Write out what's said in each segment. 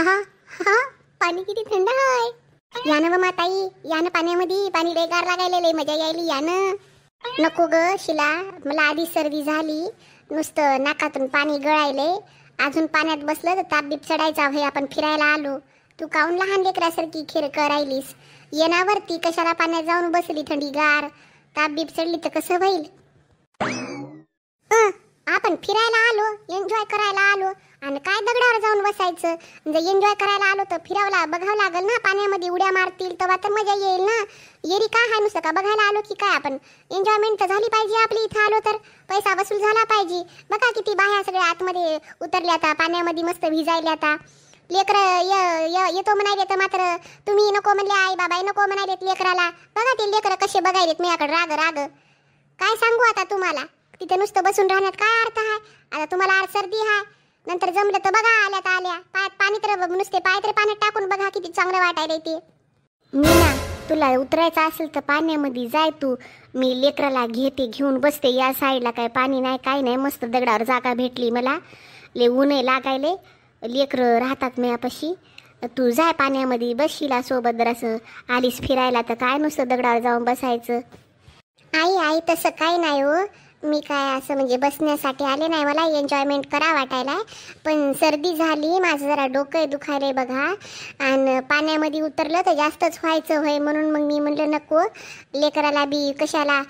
हा हा, पाणी किती थंड आहे. यानं व माताई, यानं पाण्यामध्ये, पाणी लय गार लागायला, लय मजा यायली यानं. नको ग शिला, मला आधी सर्दी झाली, नुसतं नाकातून पाणी गळायले, अजून पाण्यात बसलं तर ताप बीप चढायचा. भाई आपण फिरायला आलो, तू काहून लहान लेकरासारखी खेळ करायलीस. येणावरती कशाला पाण्यात जाऊन बसली, थंडी गार, ताप बीप चढली तर कसं होईल. आपण फिरायला आलो, एन्जॉय करायला आलो, आणि काय दगडावर जाऊन बसायचं. जर एन्जॉय करायला आलो तर फिरावला बघावं लागल ना, पाण्यामध्ये उड्या मारतील तेव्हा तर मजा येईल ना. येरी काय आहे नुसतं का बघायला आलो की काय. आपण एन्जॉयमेंट तर झाली पाहिजे आपली, इथं आलो तर पैसा वसूल झाला पाहिजे. बघा किती बाया सगळ्या आतमध्ये उतरल्या, आता पाण्यामध्ये मस्त भिजायला. आता लेकरं येतो म्हणाले तर मात्र तुम्ही नको म्हणले, आई बाबा नको म्हणालेत लेकराला. बघा ते लेकरं कसे बघायलेत माझ्याकडे राग राग. काय सांगू आता तुम्हाला, तिथे नुसतं बसून राहण्यात काय अर्थ आहे. आता तुम्हाला आज सर्दी आहे, नंतर जमलं तर बघा आल्यात आल्या पायात पाणी तर नुसते पाय तर पाण्यात टाकून बघा किती चांगलं वाटायला ते. मीना, तुला उतरायचं असेल तर पाण्यामध्ये जाय तू, मी लेकराला घेऊन बसते या साईडला. काय पाणी नाही काय नाही, मस्त दगडावर जागा भेटली मला, ले ऊन लागायले, लेकरं राहतात माझ्यापाशी. तू जाय पाण्यामध्ये बसशीला सोबत, जर असं आलीस फिरायला तर काय नुसतं दगडावर जाऊन बसायचं. आई तसं काय नाही हो, मी काय असं म्हणजे बसण्यासाठी आले नाही, मला एन्जॉयमेंट करा वाटायला. पण सर्दी झाली, माझं जरा डोकं दुखायलंय बघा, आणि पाण्यामध्ये उतरलं तर जास्तच व्हायचं होय, म्हणून मग मी म्हणलं नको लेकराला बी कशाला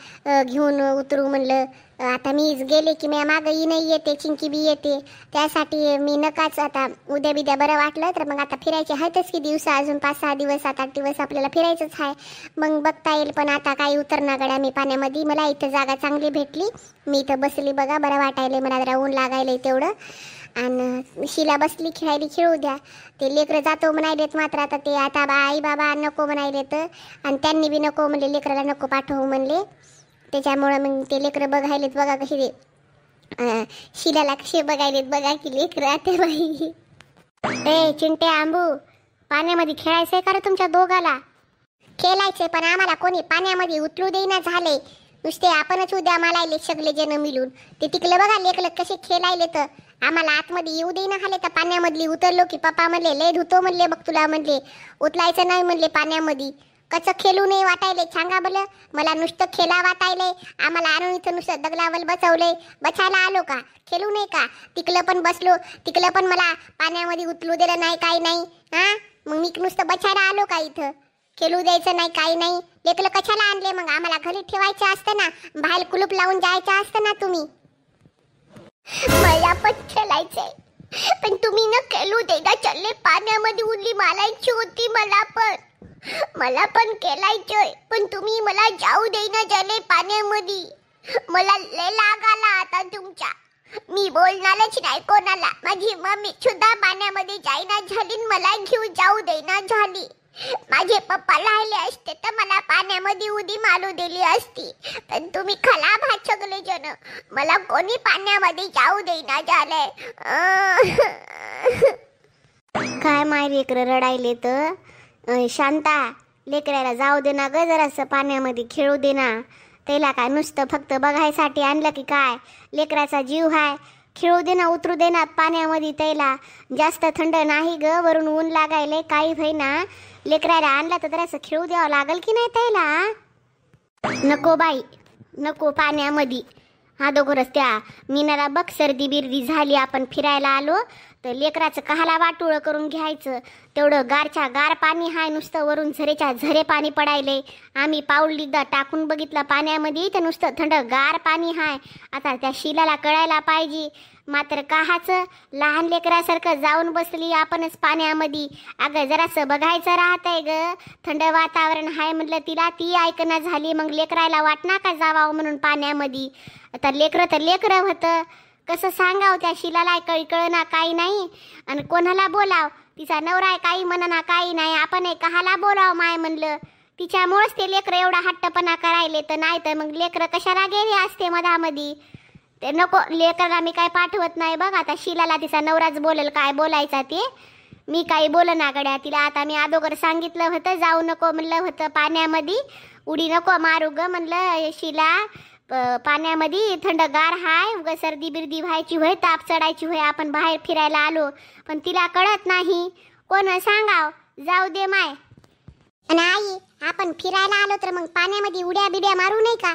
घेऊन उतरू म्हणलं. आता मीच गेले की मी मागं नाही येते, चिंकी बी येते, त्यासाठी मी नकाच. आता उद्या बिद्या बरं वाटलं तर मग आता फिरायचे आहेतच की दिवस, अजून 5-6 दिवस 7-8 दिवस आपल्याला फिरायचंच आहे, मग बघता येईल. पण आता काही उतरणार गड्या मी पाण्यामध्ये, मला इथं जागा चांगली भेटली, मी इथं बसली बघा, बरं वाटायला मला, जरा ऊन लागायला तेवढं. आणि शिला बसली खेळायली, खेळू द्या. ते लेकरं जातो म्हणायलेत मात्र आता ते, आता आई बाबा नको म्हणायलेत, आणि त्यांनी बी नको म्हणले, लेकराला नको पाठवू म्हणले. त्याच्यामुळं मग ते लेकरं बघायलेत बघा कशी ते शिलाला कसे बघायलेत बघा की लेकरं. आता बाई ए चिंटे आंबू, पाण्यामध्ये खेळायचंय का रे तुमच्या दोघाला. खेळायचंय पण आम्हाला कोणी पाण्यामध्ये उतरू देईना झाले, नुसते आपणच उद्या मालायले सगळे जण मिळून. ते तिकलं बघा लेकलं कसे खेळायले, तर आम्हाला आतमध्ये येऊ देईना झाले. तर पाण्यामधली उतरलो की पप्पा म्हणले लय धुतो म्हणले, बघ तुला म्हणले उतलायचं नाही म्हणले पाण्यामध्ये. कसं खेळू नाही वाटायले सांगा बरं, मला नुसतं खेळा वाटायले. आम्हाला आणून इथं नुसतं दगडावर बसवलंय, बसायला आलो का, खेळू नाही का. तिकलं पण बसलो, तिकलं पण मला पाण्यामध्ये उतरू दिलं नाही काही नाही. हां मग मी नुसतं बसायला आलो का, इथं खेळू द्यायचं नाही काही नाही. लेकलं कशाला आणले मग, आम्हाला घरी ठेवायचं असतं ना, बाहेर कुलूप लावून जायचं असतं ना तुम्ही. मला पण खेळायचंय पण तुम्ही न खेळू दे ना, चालले पाण्यामध्ये उडली मारायची होती मला पण खेळायचंय, पण तुम्ही मला जाऊ देईना झाले पाण्यामध्ये. मला लय लाग आला आता तुमच्या, मी बोलणारच नाही कोणाला. माझी मम्मी सुद्धा पाण्यामध्ये जाईना झाली, मला घेऊन जाऊ देईना झाली. माझे पप्पा राहिले असते तर मला पाण्यामध्ये उडी मारू दिली असती, पण तुम्ही खराब आहात सगळे जण, मला कोणी पाण्यामध्ये जाऊ देईना झालंय. काय माय लेकरं रडायले तर. शांता, लेकराला जाऊ दे ना ग, जरासं पाण्यामध्ये खेळू दे ना. त्याला काय नुसतं फक्त बघायसाठी आणलं की काय, लेकराचा जीव हाय, खेळू दे ना, उतरू दे ना पाण्यामध्ये. त्याला जास्त थंड नाही ग, वरून ऊन लागायले, काही भाई ना लेकराला आणला तर जरासं खेळू द्यावं लागल की नाही त्याला. नको बाई नको पाण्यामध्ये. हा दोघरच त्या मीनाला बघ सर्दी बिर्दी झाली, आपण फिरायला आलो तर लेकराचं कहाला वाटोळं करून घ्यायचं. तेवढं गारच्या गार पाणी हाय, नुसतं वरून झरेच्या झरे पाणी पडायले. आम्ही पाऊल एकदा टाकून बघितलं पाण्यामध्ये तर नुसतं थंड गार पाणी हाय. आता त्या शिलाला कळायला पाहिजे, मात्र काहाचं लहान लेकरासारखं जाऊन बसली आपणच पाण्यामध्ये. अगं जरासं बघायचं राहतंय ग, थंड वातावरण हाय म्हटलं तिला, ती ऐकणं झाली. मग लेकरायला वाटणार का जावावं म्हणून पाण्यामध्ये. आता लेकरं तर लेकरं होतं, कसं सांगाव त्या शिलाला कळना काही नाही, आणि कोणाला बोलाव, तिचा नवरा आहे काही म्हणा काही नाही, आपण कहाला बोलाव माय म्हणलं. तिच्यामुळेच ते लेकरं एवढा हट्टपणा करायले, तर नाही तर मग लेकरं कशाला गेले असते मधामध्ये. ते नको, लेकराला मी काय पाठवत नाही बघ. आता शिलाला तिचा नवराच बोलेल काय बोलायचा ते, मी काही बोलना गड्या तिला. आता मी अगोदर सांगितलं होतं जाऊ नको म्हणलं होतं पाण्यामध्ये, उडी नको मारू ग म्हणलं शिला, पाण्यामध्ये थंडगार हाय, उगा सर्दी बिर्दी व्हायची होय, ताप चढायची होय, आपण बाहेर फिरायला आलो. पण तिला कळत नाही, कोण सांगाव जाऊ दे माय. आणि आई आपण फिरायला आलो तर मग पाण्यामध्ये उड्या बिड्या मारू नाही का?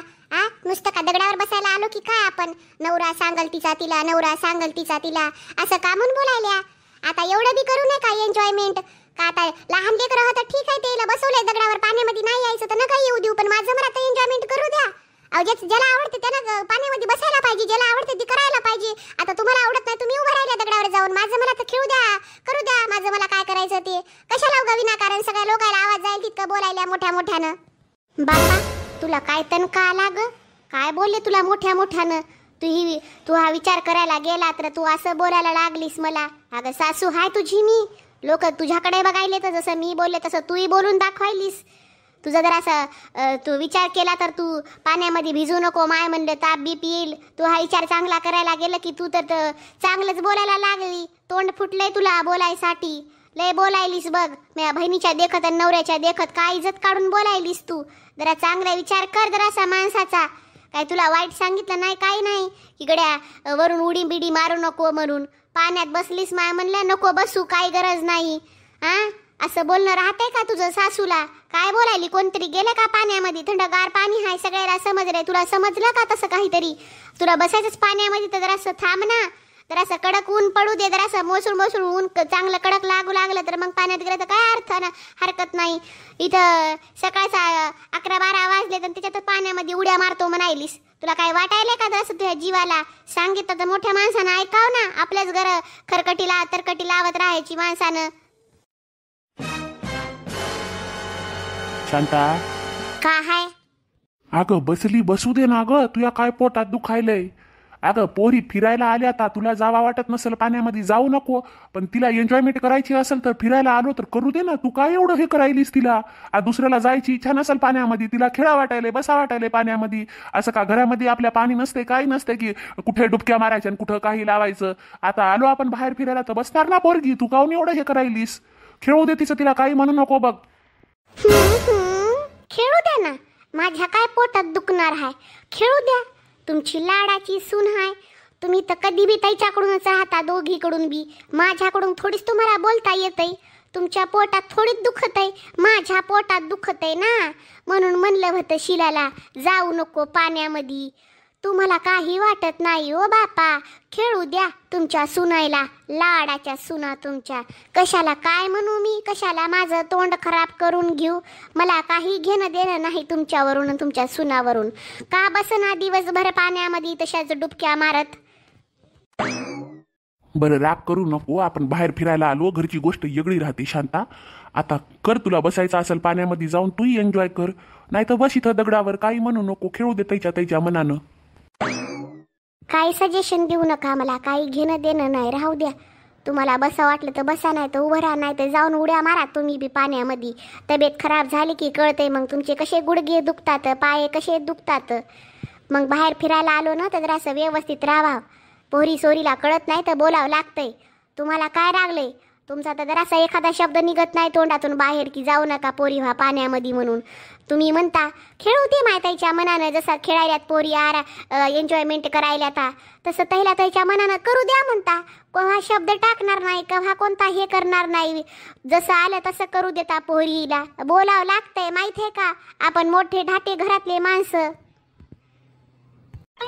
नुसतं का दगडावर बसायला आलो की काय आपण? नवरा सांगल तिचा तिला, नवरा सांगल तिचा तिला, असं का म्हणून बोलायल्या? आता एवढं बी करू नये का एन्जॉयमेंट? का आता लहान लेकरं होतं ठीक आहे, त्याला बसवलंय दगडावर, पाण्यामध्ये नाही यायचं तर नका येऊ देऊ, पण माझं मला तर एन्जॉयमेंट करू द्या. ज्याला आवडते त्यानं पाण्यामध्ये बसायला पाहिजे, ज्याला आवडते ती करायला पाहिजे. आता तुम्हाला आवडत नाही, तुम्ही उभं राहिल्या दगडावर जाऊन, माझं मला तर खेळू द्या, करू द्या, माझं मला काय करायचं ते. कशाला उगा विनाकारण सगळ्या लोकांना आवाज जाईल तितकं बोलायला मोठ्या मोठ्यानं. बाबा तुला काय तन का लाग? काय बोलले तुला मोठ्या मोठ्यानं? तू हा विचार करायला गेला तर तू असं बोलायला लागलीस मला. अगं सासू हाय तुझी मी, लोक तुझ्याकडे बघायले तर जसं मी बोलले तसं तूही बोलून दाखवायलीस. तुझा जर असा तू विचार केला तर तू पाण्यामध्ये भिजू नको माय म्हणलं ताप बी येईल. तू हा विचार चांगला करायला गेला की तू तर चांगलंच बोलायला लागली. तोंड फुटलंय तुला बोलायसाठी, लय बोलायलीस बघ. माझ्या बहिणीच्या देखत आणि नवऱ्याच्या देखत काय इज्जत काढून बोलायलीस तू. जरा चांगला विचार कर जरासा माणसाचा. काय तुला वाईट सांगितलं नाही, काही नाही की गड्या वरून उडी बिडी मारू नको म्हणून. पाण्यात बसलीस माय म्हणलं नको बसू, काही गरज नाही. असं बोलणं राहतंय का तुझं सासूला? काय बोलायली? कोणतरी गेले का पाण्यामध्ये? थंडगार पाणी हाय, सगळ्याला समजलंय. तुला समजलं का तसं काहीतरी? तुला बसायचंच पाण्यामध्ये तर जरासं थांब ना, जरासं कडक ऊन पडू दे, जरासं मोसूळ ऊन चांगलं कडक लागू लागलं तर मग पाण्यात गेलं तर काय अर्थ ना, हरकत नाही. इथं सकाळचा 11-12 वाजले तर त्याच्यात पाण्यामध्ये उड्या मारतो म्हणायलीस. तुला काय वाटायलंय का जसं तुझ्या जीवाला? सांगितलं तर मोठ्या माणसानं ऐकाव ना. आपल्याच घर खरकटीला तरकटी लावत राहायची माणसानं. शांता का हाय? अगं बसू दे ना ग, तुया काय पोटात दुखायलंय? अगं पोरी फिरायला आल्या, आता तुला जावा वाटत नसेल पाण्यामध्ये जाऊ नको, पण तिला एन्जॉयमेंट करायची असेल तर फिरायला आलो तर करू दे ना. तू काय एवढं हे करायलीस तिला? दुसऱ्याला जायची इच्छा नसेल पाण्यामध्ये, तिला खेळा वाटायलंय, बसा वाटायलंय पाण्यामध्ये. असं का घरामध्ये आपल्या पाणी नसते, काही नसते की कुठे डुबक्या मारायच्या आणि कुठं काही लावायचं? आता आलो आपण बाहेर फिरायला तर बसणार ना पोरगी. तू काऊन एवढं हे करायलीस? खेळू दे तिचं, तिला काही म्हणू नको बघ. खेळू द्या ना, माझ्या काय पोटात दुखणार आहे? खेळू द्या. तुमची लाडाची सून आहे, तुम्ही तर कधी बी ताईच्याकडूनच राहता, दोघीकडून बी. माझ्याकडून थोडीच तुम्हाला बोलता येतंय. तुमच्या पोटात थोडीच दुखत आहे, माझ्या पोटात दुखत आहे ना. म्हणून म्हणलं होतं शिलाला जाऊ नको पाण्यामध्ये. तुम्हाला काही वाटत नाही ओ बापा, खेळू द्या तुमच्या सुनायला, लाडाच्या सुना तुमच्या. कशाला काय म्हणू मी, कशाला माझं तोंड खराब करून घेऊ? मला काही घेणं देणं नाही तुमच्यावरून आणि तुमच्या सुनावरून. का बसना दिवसभर पाण्यामध्ये तशाच डुबक्या मारत? बरं राग करू नको, आपण बाहेर फिरायला आलो, घरची गोष्ट वेगळी राहते शांता. आता कर, तुला बसायचं असेल पाण्यामध्ये जाऊन तूही एन्जॉय कर, नाही तर बस इथं दगडावर. काही म्हणू नको, खेळू दे त्याच्या मनानं. काही सजेशन देऊ नका मला, काही घेणं देणं नाही, राहू द्या. तुम्हाला बसा वाटलं तर बसा, नाही तर उभं राहा, नाही तर जाऊन उड्या मारा तुम्ही बी पाण्यामध्ये. तब्येत खराब झाली की कळतंय मग तुमचे कसे गुडघे दुखतात, पाय कसे दुखतात. मग बाहेर फिरायला आलो ना तर जरासं व्यवस्थित राहावा. पोरी सोरीला कळत नाही तर बोलावं लागतंय. तुम्हाला काय लागलंय? तुमचा तर जरासा एखादा शब्द निघत नाही तोंडातून बाहेर की जाऊ नका पोरी व्हा पाण्यामध्ये म्हणून. तुम्ही म्हणता खेळू दे मायताईच्या मनानं, जसं खेळायल्यात पोरी एन्जॉयमेंट करायला तसं तैला ताईच्या मनानं करू द्या म्हणता. केव्हा शब्द टाकणार नाही, केव्हा कोणता हे करणार नाही. जसं आलं तसं करू देता पोरीला. बोलावं लागतंय माहित आहे का, आपण मोठे ढाटे घरातले माणसं.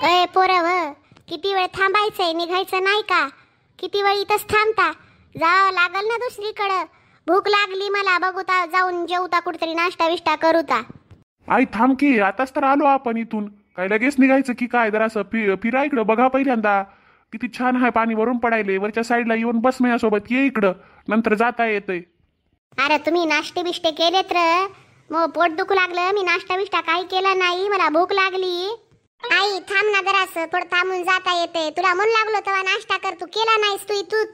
अय पोरं, किती वेळ थांबायचंय, निघायचं नाही का? किती वेळ इथंच थांबता? जावं लागल ना दुसरीकडं. भूक लागली मला, बघूता जाऊन जेवता कुठतरी, नाश्ता विष्टा करूता. आई थांब की, आताच तर आलो आपण इथून, काय लगेच निघायचं की काय? जरासं फिरा इकडं, बघा पहिल्यांदा किती छान आहे पाणी वरून पडायले. वरच्या साईडला येऊन बस माझ्यासोबत, ये इकडं, नंतर जाता येतंय. अरे तुम्ही नाश्ते बिष्टे केलेत र, मग पोट दुखू लागलं. मी नाश्ता बिष्टा काही केला नाही, मला भूक लागली. आई थांब ना जरासं, थोडं थांबून जाता येते. तुला म्हणून लागलो तेव्हा नाश्ता कर, तू केला नाहीस.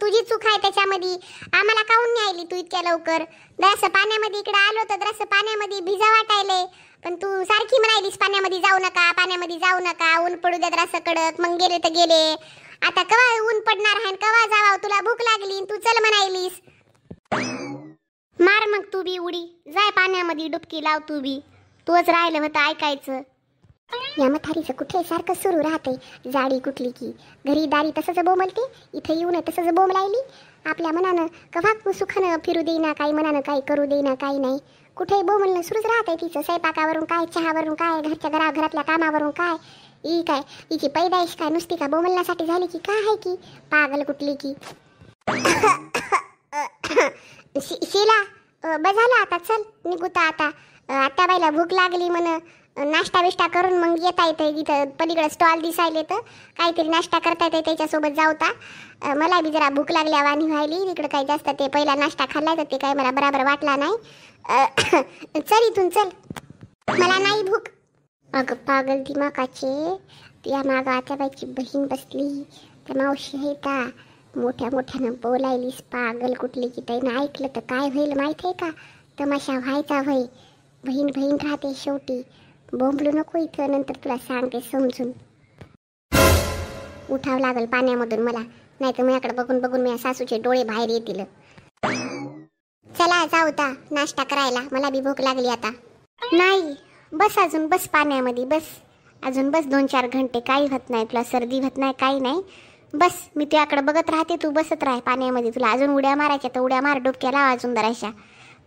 तुझी चूक आहे त्याच्यामध्ये. आम्हाला काहून नाही आली तू इतक्या लवकर? जरासं पाण्यामध्ये इकडे आलो तर जरासं पाण्यामध्ये भिजा वाटायले, पण तू सारखी म्हणायलीस पाण्यामध्ये जाऊ नका, पाण्यामध्ये जाऊ नका, ऊन पडू द्या जरासं कडक. मग गेले तर गेले. आता कवा ऊन पडणार आहे, कवा जावा? तुला भूक लागली तू चल म्हणायलीस. मार मग तू बी उडी, जाय पाण्यामध्ये डुबकी लाव तू बी. तूच राहिलं होतं ऐकायचं. या म्हातारीचं कुठे सारखं सुरू राहते. जाडी कुठली की घरी दारी तसंच बोंबलते, इथं येऊन तसंच बोंब लायली. आपल्या मनानं कवा सुखानं फिरू देईना, काही मनानं काही करू देईना, काही नाही. कुठेही बोंबलणं सुरूच राहतंय तिचं. स्वयंपाकावरून काय, चहावरून काय, घरातल्या कामावरून काय. ही काय हिची पैदाइश काय नुसती का बोंबलण्यासाठी झाली की काय आहे की पागल कुठली की. शिला बजाला आता, चल निघूता आता. आत्याबाईला भूक लागली म्हण, नाश्ता बिष्टा करून मग येता येते. इथं पलीकडे स्टॉल दिसायले तर काहीतरी नाश्ता करता येते, त्याच्यासोबत जाऊता. मला बी जरा भूक लागल्या वाणी व्हायली. तिकडं काही जास्त ते पहिला नाश्ता खाल्ला तर ते काही मला बराबर वाटला नाही. चल इथून चल, मला नाही भूक. अगं पागल दिमाकाचे, तुझ्या मागं आत्याबाईची बहीण बसली तर मावशी आहे का, मोठ्यानं बोलायलीस पागल कुठली की. त्यानं ऐकलं तर काय होईल माहीत आहे का, तमाशा व्हायचा होय. बहीण राहते शेवटी. बोंबलू नको इथं, नंतर तुला सांगते समजून. उठावं लागल पाण्यामधून मला, नाही तर माझ्याकडे बघून बघून माझ्या सासूचे डोळे बाहेर येतील. चला जाऊता नाश्ता करायला, मला बी भूक लागली आता. नाही बस अजून, बस पाण्यामध्ये बस अजून, बस 2-4 घंटे. काही होत नाही तुला, सर्दी होत नाही, काही नाही. बस मी तुझ्याकडे बघत राहते, तू बसत राह पाण्यामध्ये. तुला अजून उड्या मारायच्या तर उड्या मार, डुबक्या लाव अजून दराशा.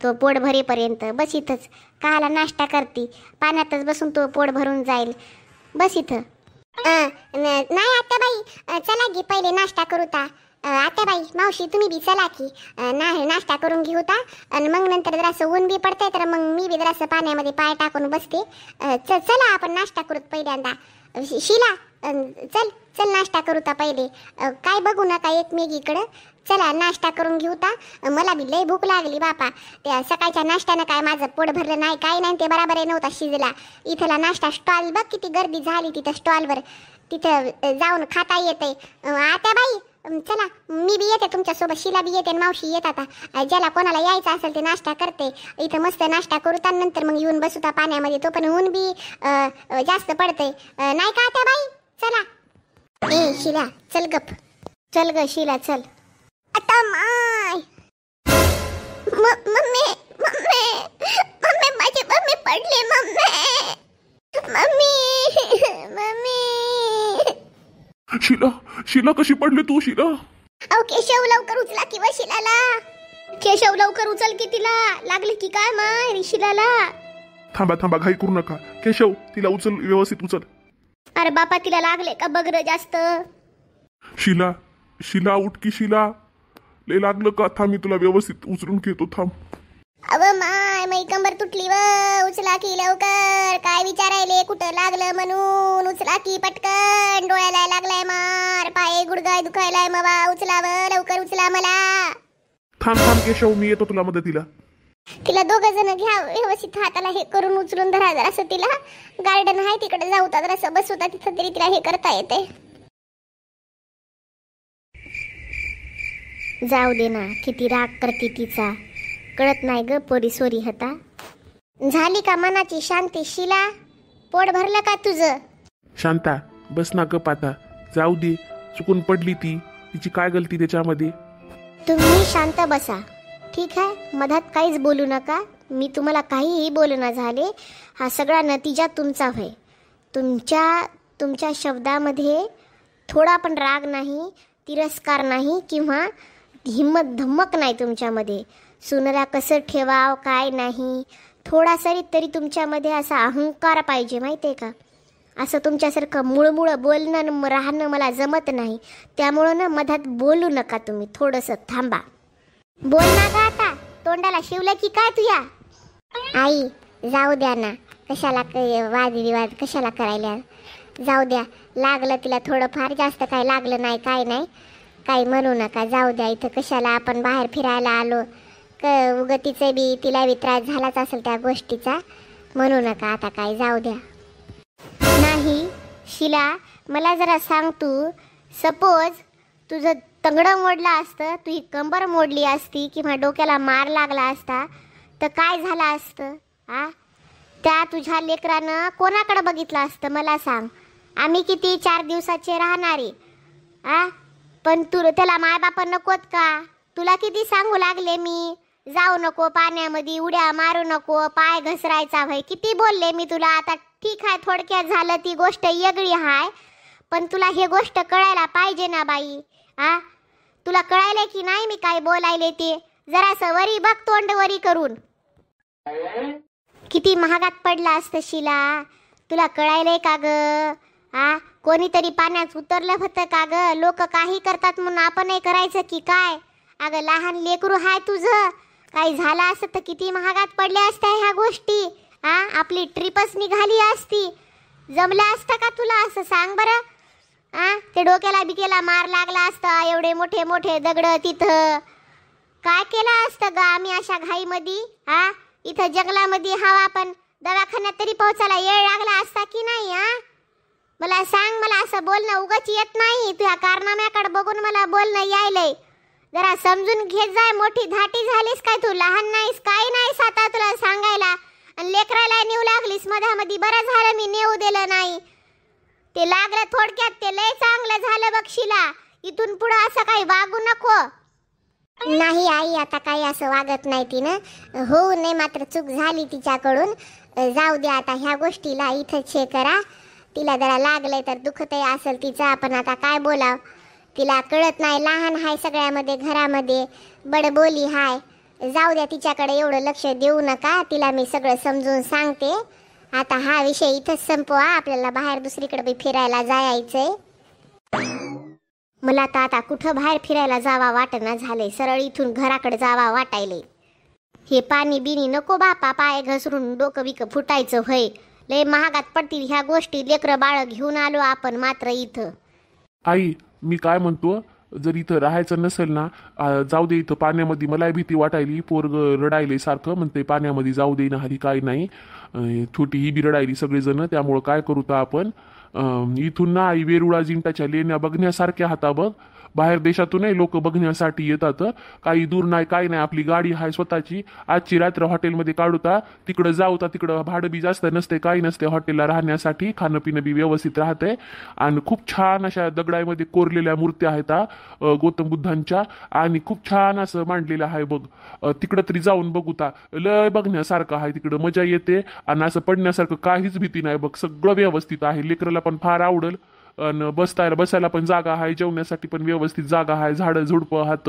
तो पोट भरेपर्यंत बस इथंच. काला नाश्ता करती, पाण्यातच बसून तो पोट भरून जाईल. बस इथं. नाही आत्याबाई, चला की पहिले नाश्ता करू ता. आत्याबाई मावशी तुम्ही बी चला की, नाही नाश्ता करून घेऊ ता. आणि मग नंतर जरासं ऊन बी पडतंय तर मग मी बी जरासं पाण्यामध्ये पाय टाकून बसते. चला आपण नाश्ता करूत पहिल्यांदा. शिला चल चल नाश्ता करू ता पहिले. काय बघू नका एकमेकीकडं, चला नाश्ता करून घेऊ ता. मला बी लई भूक लागली बापा. त्या सकाळच्या नाश्त्यानं काय माझं पोट भरलं नाही, काय नाही. ते बराबर आहे नव्हता शिजला. इथला नाश्ता स्टॉल बघ किती गर्दी झाली तिथं स्टॉलवर. तिथं जाऊन खाता येते. आत्याबाई चला मी बी येते तुमच्यासोबत, शिला बी येते, मावशी येत आता. ज्याला कोणाला यायचं असेल ते नाश्ता करते. इथं मस्त नाश्ता करू ता, नंतर मग येऊन बसू ता पाण्यामध्ये. तो पण ऊन बी जास्त पडतंय नाही का आत्याबाई. चला ए शिला चल गप, चल ग शिला चल. आता माय मम्मी मम्मी मम्मी माझी मम्मी पडली. मम्मी मम्मी शिला कशी पडली तू शिला? अहो केशव लवकर उचला की शिलाला. केशव लवकर उचल की, तिला लागली की काय माय शिलाला. थांबा घाई करू नका. केशव तिला उचल, व्यवस्थित उचल. अरे बापा तिला लागले का बघ रे जास्त. शिला उठ की शिला, लय लागलं का? थांब मी तुला व्यवस्थित उचलून घेतो, थांब. अव माय मै कंबर तुटली व, उचला की लवकर. काय विचारायले कुठं लागलं म्हणून, उचला की पटकन. डोळ्याला लागलाय मार, पाय गुडघाय दुखायलाय मवा. उचला व लवकर उचला मला. थांब केशव मी येतो तुला मदतीला. तिला 2 जण घ्या व्यवस्थित, हाताला हे करून उचलून धरा जरासं. तिला गार्डन आहे तिकडे जाऊता जरासं बसवता, तिथं तरी तिला हे करता येते. जाऊ दे ना, किती राग करते तिचा, कळत नाही ग पोरी सोरी होता. झाली का मनाची शांती शिला? पोट भरलं का तुझं? शांता बस ना गप आता, जाऊ दे. चुकून पडली ती, तिची काय गलती त्याच्यामध्ये? तुम्ही शांत बसा ठीक आहे, मधात काहीच बोलू नका. मी तुम्हाला काहीही बोलणं झाले, हा सगळा नतीजा तुमचा होय. तुमच्या शब्दामध्ये थोडा पण राग नाही, तिरस्कार नाही किंवा हिम्मत धमक नाही तुमच्यामध्ये. सुनला कसं ठेवाव काय नाही, थोडासा तरी तुमच्यामध्ये असा अहंकार पाहिजे माहिती आहे का. असं तुमच्यासारखं मुळमुळं बोलणं राहणं मला जमत नाही. त्यामुळं ना मधात बोलू नका तुम्ही, थोडंसं थांबा. बोल ना का आता, तोंडाला शिवलं की काय तुया? आई जाऊ द्या ना, कशाला वादविवाद कशाला करायला, जाऊ द्या. लागलं तिला थोडं फार, जास्त काय लागलं नाही, काय नाही, काही म्हणू नका, जाऊ द्या. इथं कशाला आपण बाहेर फिरायला आलो, उगतीचं बी तिला बी त्रास झालाच असेल त्या गोष्टीचा, म्हणू नका आता काय, जाऊ द्या. नाही शिला मला जरा सांग, तू सपोज तुझं तंगडं मोडलं असतं, तुझी कंबर मोडली असती किंवा डोक्याला मार लागला असता तर काय झालं असतं? त्या तुझ्या लेकरानं कोणाकडे बघितलं असतं मला सांग. आम्ही किती 4 दिवसाचे राहणारे, पण त्याला मायबापा नकोत का? तुला किती सांगू लागले मी, जाऊ नको पाण्यामध्ये, उड्या मारू नको, पाय घसरायचा भाई, किती बोलले मी तुला. आता ठीक आहे, थोडक्यात झालं, ती गोष्ट वेगळी आहे, पण तुला हे गोष्ट कळायला पाहिजे ना बाई. तुला कळायले की नाही मी काय बोलायले ते? जरासं वरी बघ, तोंड वरी करून. किती महागात पडला असतं शिला, तुला कळायलंय का ग? कोणीतरी पाण्यात उतरलं होतं का ग? लोक काही करतात म्हणून आपणही करायचं की काय? अगं लहान लेकरू हाय तुझं, काही झालं असतं तर किती महागात पडल्या असत्या ह्या गोष्टी. आपली ट्रिपच निघाली असती. जमलं असतं का तुला असं सांग बरं? ते डोक्याला बिकेला मार लागला असता, एवढे मोठे मोठे दगड तिथं. काय केलं असतं ग आम्ही अशा घाईमध्ये? इथं जंगलामध्ये हवा, पण दवाखान्यात तरी पोहोचायला येळ लागला असता की नाही? मला सांग, मला असं बोलणं उगाच येत नाही. तुझ्या कारनाम्याकडे बघून मला बोलणं यायलंय. जरा समजून घेत जाय. मोठी धाटी झालीस काय तू? लहान नाहीस, काही नाहीस आता तुला सांगायला. आणि लेकराला नेऊ लागलीस मधामध्ये. बरं झालं मी नेऊ दिलं नाही. ते लागलं थोडक्यात, ते लय चांगलं झालं बघ शिला. इथून पुढं असं काही वागू नको. नाही आई, आता काही असं वागत नाही तिनं. होऊ नये, मात्र चूक झाली तिच्याकडून. जाऊ द्या आता ह्या गोष्टीला इथंच हे करा. तिला जरा लागलंय तर दुखतही असेल तिचं, आपण आता काय बोलाव. तिला कळत नाही, लहान हाय सगळ्यामध्ये, घरामध्ये बडबोली हाय. जाऊ द्या, तिच्याकडे एवढं लक्ष देऊ नका. तिला मी सगळं समजून सांगते. आता हा विषय इथंच संपवा. आपल्याला बाहेर दुसरीकडे बी फिरायला जायचंय. मला तर आता कुठं बाहेर फिरायला जावा वाटना झालंय. सरळ इथून घराकडे जावा वाटायले. हे पाणी बिनी नको बापा, पाय घसरून डोकं बिकं फुटायचं होय. लय महागात पडतील ह्या गोष्टी. लेकरं बाळ घेऊन आलो आपण मात्र इथं. आई, मी काय म्हणतो, जर इथं राहायचं नसेल ना, जाऊ दे इथं पाण्यामध्ये. मलाही भीती वाटायली, पोरग रडायले सारखं, म्हणते पाण्यामध्ये जाऊ दे ना हरी, काय नाही. छोटी ही बी रडायली सगळेजण. त्यामुळं काय करू तर आपण इथून ना आई वेरुळा जिंटाच्या लेण्या बघण्यासारख्या हाता बघ. बाहेर देशातूनही लोक बघण्यासाठी येतात. काही दूर नाही, काही नाही. आपली गाडी आहे स्वतःची. आजची रात्र हॉटेलमध्ये काढूता, तिकडं जाऊता. तिकडं भाडं बी जास्त नसते, काही नसते हॉटेलला राहण्यासाठी. खाणं पिणं बी व्यवस्थित राहतंय. आणि खूप छान अशा दगडामध्ये कोरलेल्या मूर्त्या आहेत गौतम बुद्धांच्या. आणि खूप छान असं मांडलेलं आहे बघ. तिकडं तरी जाऊन बघूता. लय बघण्यासारखं आहे तिकडं, मजा येते. आणि असं पडण्यासारखं काहीच भीती नाही बघ. सगळं व्यवस्थित आहे. लेकराला पण फार आवडेल. आणि बसायला पण जागा आहे, जेवण्यासाठी पण व्यवस्थित जागा आहे. झाडं झुडपं हात.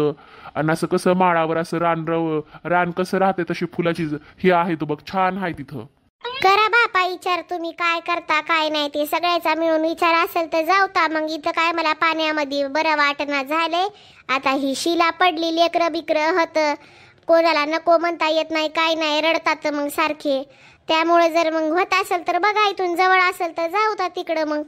आणि असं कसं माळावर असं रान कसं राहते तशी फुलाची हे आहे तो बघ. छान आहे तिथं. करा बापा विचार, तुम्ही काय करता काय नाही ते सगळ्याचा मिळून विचार असेल तर जाऊता. मग इथं काय मला पाण्यामध्ये बरं वाटणं झालंय. आता ही शिला पडली, लेकरं बिकरं होत, कोणाला नको म्हणता येत नाही, काय नाही, रडतात मग सारखे. त्यामुळे जर मग होत असेल तर बघा, इथून जवळ असेल तर जाऊता तिकडं मग.